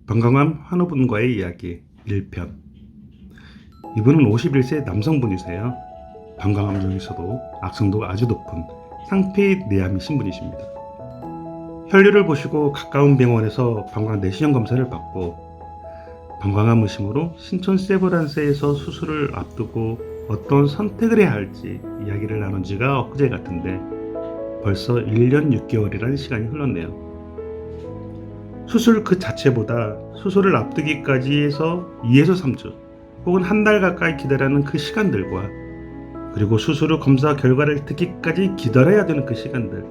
방광암 환우분과의 이야기 1편. 이분은 51세 남성분이세요. 방광암 중에서도 악성도가 아주 높은 상피내암이신 분이십니다. 혈류를 보시고 가까운 병원에서 방광 내시경 검사를 받고 방광암 의심으로 신촌 세브란스에서 수술을 앞두고 어떤 선택을 해야 할지 이야기를 나눈 지가 엊그제 같은데 벌써 1년 6개월이라는 시간이 흘렀네요. 수술 그 자체보다 수술을 앞두기까지 해서 2에서 3주 혹은 한 달 가까이 기다리는 그 시간들과 그리고 수술 후 검사 결과를 듣기까지 기다려야 되는 그 시간들,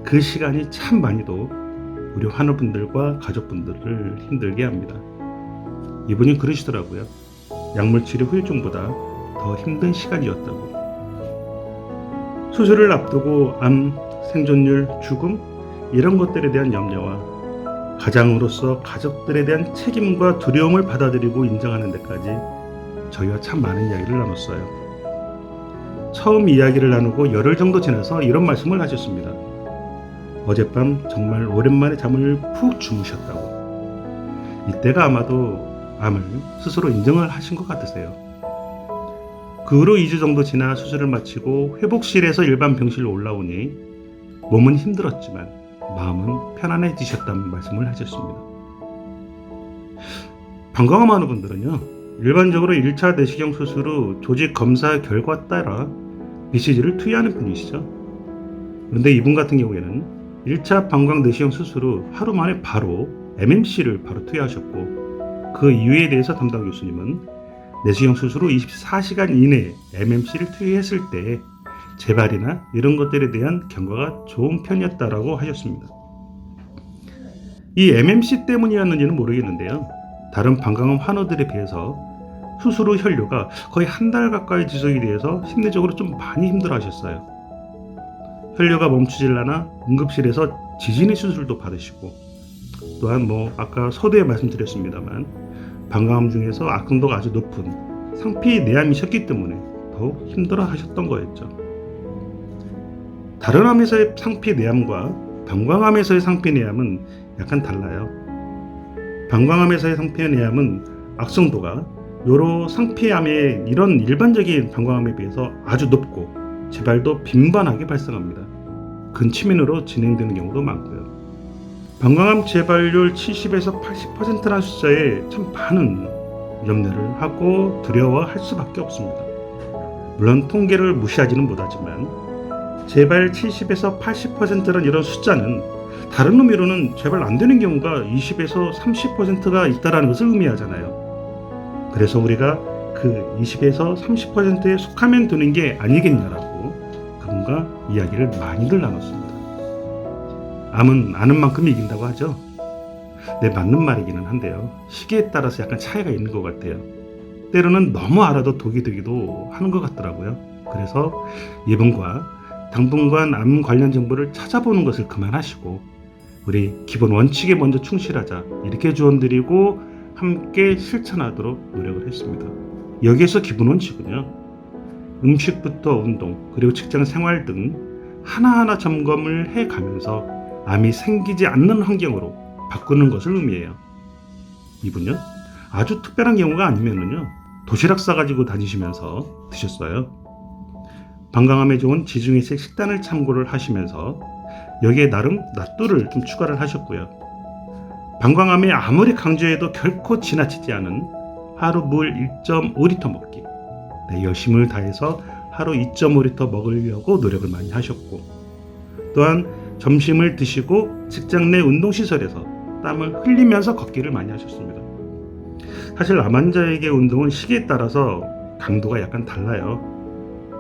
그 시간이 참 많이도 우리 환우분들과 가족분들을 힘들게 합니다. 이분이 그러시더라고요. 약물치료 후유증보다 더 힘든 시간이었다고. 수술을 앞두고 암, 생존율, 죽음 이런 것들에 대한 염려와 가장으로서 가족들에 대한 책임과 두려움을 받아들이고 인정하는 데까지 저희와 참 많은 이야기를 나눴어요. 처음 이야기를 나누고 열흘 정도 지나서 이런 말씀을 하셨습니다. 어젯밤 정말 오랜만에 잠을 푹 주무셨다고. 이때가 아마도 암을 스스로 인정을 하신 것 같으세요. 그 후로 2주 정도 지나 수술을 마치고 회복실에서 일반 병실로 올라오니 몸은 힘들었지만 마음은 편안해지셨다는 말씀을 하셨습니다. 방광암 하는 분들은요, 일반적으로 1차 내시경 수술 후 조직 검사 결과 따라 BCG를 투여하는 편이시죠. 그런데 이분 같은 경우에는 1차 방광 내시경 수술 후 하루 만에 바로 MMC를 바로 투여하셨고, 그 이유에 대해서 담당 교수님은 내시경 수술 후 24시간 이내에 MMC를 투여했을 때 재발이나 이런 것들에 대한 경과가 좋은 편이었다라고 하셨습니다. 이 MMC 때문이었는지는 모르겠는데요. 다른 방광암 환우들에 비해서 수술 후 혈류가 거의 한 달 가까이 지속이 되어서 심리적으로 좀 많이 힘들어 하셨어요. 혈류가 멈추질 않아 응급실에서 지진의 수술도 받으시고, 또한 아까 서두에 말씀드렸습니다만 방광암 중에서 악성도가 아주 높은 상피내암이셨기 때문에 더욱 힘들어 하셨던 거였죠. 다른 암에서의 상피내암과 방광암에서의 상피내암은 약간 달라요. 방광암에서의 상피내암은 악성도가 여러 상피암의 이런 일반적인 방광암에 비해서 아주 높고 재발도 빈번하게 발생합니다. 근치민으로 진행되는 경우도 많고요. 방광암 재발률 70에서 80%라는 숫자에 참 많은 염려를 하고 두려워할 수밖에 없습니다. 물론 통계를 무시하지는 못하지만 재발 70에서 80%란 이런 숫자는 다른 의미로는 재발 안 되는 경우가 20에서 30%가 있다는 것을 의미하잖아요. 그래서 우리가 그 20에서 30%에 속하면 되는 게 아니겠냐라고 그분과 이야기를 많이들 나눴습니다. 암은 아는 만큼 이긴다고 하죠. 네, 맞는 말이기는 한데요. 시기에 따라서 약간 차이가 있는 것 같아요. 때로는 너무 알아도 독이 되기도 하는 것 같더라고요. 그래서 이분과 당분간 암 관련 정보를 찾아보는 것을 그만하시고 우리 기본 원칙에 먼저 충실하자 이렇게 조언드리고 함께 실천하도록 노력을 했습니다. 여기에서 기본 원칙은요, 음식부터 운동 그리고 직장 생활 등 하나하나 점검을 해가면서 암이 생기지 않는 환경으로 바꾸는 것을 의미해요. 이분요, 아주 특별한 경우가 아니면은요 도시락 싸가지고 다니시면서 드셨어요. 방광암에 좋은 지중해식 식단을 참고를 하시면서 여기에 나름 낫또를 좀 추가를 하셨고요. 방광암에 아무리 강조해도 결코 지나치지 않은 하루 물 1.5리터 먹기. 네, 열심을 다해서 하루 2.5리터 먹으려고 노력을 많이 하셨고, 또한 점심을 드시고 직장 내 운동시설에서 땀을 흘리면서 걷기를 많이 하셨습니다. 사실 암 환자에게 운동은 시기에 따라서 강도가 약간 달라요.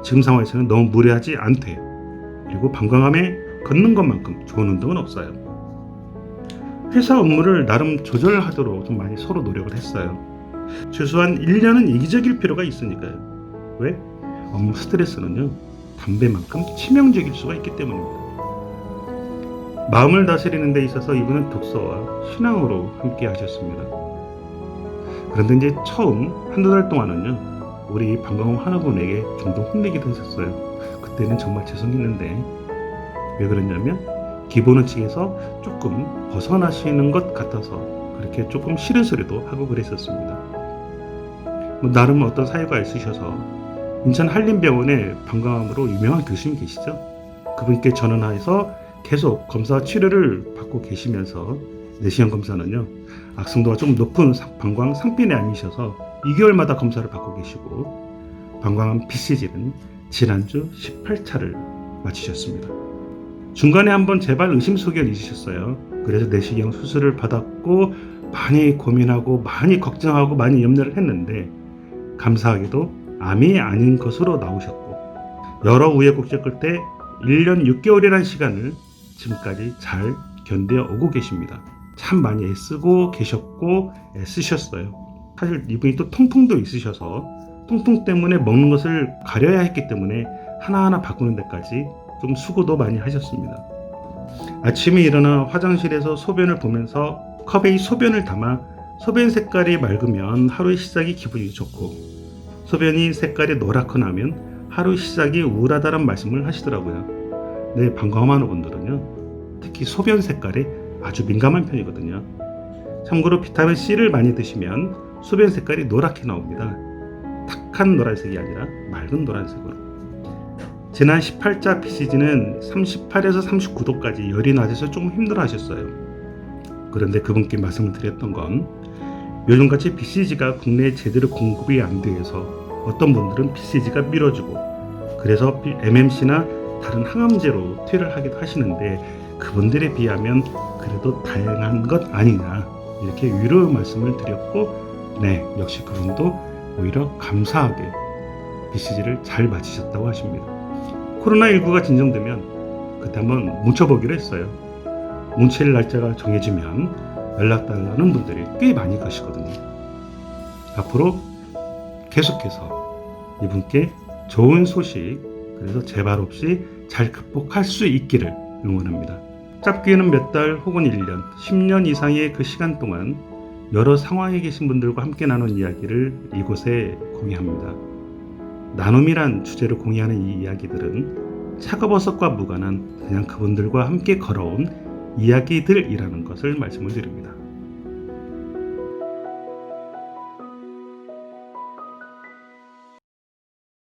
지금 상황에서는 너무 무리하지 않되, 그리고 방광암에 걷는 것만큼 좋은 운동은 없어요. 회사 업무를 나름 조절하도록 좀 많이 서로 노력을 했어요. 최소한 1년은 이기적일 필요가 있으니까요. 왜? 업무 스트레스는요, 담배만큼 치명적일 수가 있기 때문입니다. 마음을 다스리는 데 있어서 이분은 독서와 신앙으로 함께 하셨습니다. 그런데 이제 처음 한두 달 동안은요, 우리 방광암 환우분에게 종종 혼내기도 했었어요. 그때는 정말 죄송했는데, 왜 그랬냐면 기본 원칙에서 조금 벗어나시는 것 같아서 그렇게 조금 싫은 소리도 하고 그랬었습니다. 나름 어떤 사유가 있으셔서 인천 한림병원에 방광암으로 유명한 교수님 계시죠? 그분께 전화해서 계속 검사 치료를 받고 계시면서 내시경 검사는요, 악성도가 좀 높은 방광 상피내암이셔서 2개월마다 검사를 받고 계시고 방광암 BCG는 지난주 18차를 마치셨습니다. 중간에 한번 재발 의심 소견이 있으셨어요. 그래서 내시경 수술을 받았고 많이 고민하고 많이 걱정하고 많이 염려를 했는데 감사하게도 암이 아닌 것으로 나오셨고 여러 우여곡절 끝에 1년 6개월이라는 시간을 지금까지 잘 견뎌오고 계십니다. 참 많이 애쓰고 계셨고 애쓰셨어요. 사실 이분이 또 통풍도 있으셔서 통풍 때문에 먹는 것을 가려야 했기 때문에 하나하나 바꾸는 데까지 좀 수고도 많이 하셨습니다. 아침에 일어나 화장실에서 소변을 보면서 컵에 이 소변을 담아 소변 색깔이 맑으면 하루의 시작이 기분이 좋고 소변이 색깔이 노랗거나 하면 하루 시작이 우울하다는 말씀을 하시더라고요. 네, 방광암 분들은요, 특히 소변 색깔에 아주 민감한 편이거든요. 참고로 비타민C를 많이 드시면 소변 색깔이 노랗게 나옵니다. 탁한 노란색이 아니라 맑은 노란색으로. 지난 18자 BCG는 38에서 39도까지 열이 낮아서 조금 힘들어 하셨어요. 그런데 그분께 말씀을 드렸던 건 요즘같이 BCG가 국내에 제대로 공급이 안 돼서 어떤 분들은 BCG가 미뤄지고 그래서 MMC나 다른 항암제로 퇴를 하기도 하시는데 그분들에 비하면 그래도 다양한 것 아니냐 이렇게 위로 말씀을 드렸고 네, 역시 그분도 오히려 감사하게 BCG를 잘 마치셨다고 하십니다. 코로나19가 진정되면 그때 한번 뭉쳐보기로 했어요. 뭉칠 날짜가 정해지면 연락달라는 분들이 꽤 많이 가시거든요. 앞으로 계속해서 이분께 좋은 소식, 그래서 재발 없이 잘 극복할 수 있기를 응원합니다. 짧게는 몇 달 혹은 1년, 10년 이상의 그 시간 동안 여러 상황에 계신 분들과 함께 나눈 이야기를 이곳에 공유합니다. 나눔이란 주제로 공유하는 이 이야기들은 차가버섯과 무관한 그냥 그분들과 함께 걸어온 이야기들이라는 것을 말씀을 드립니다.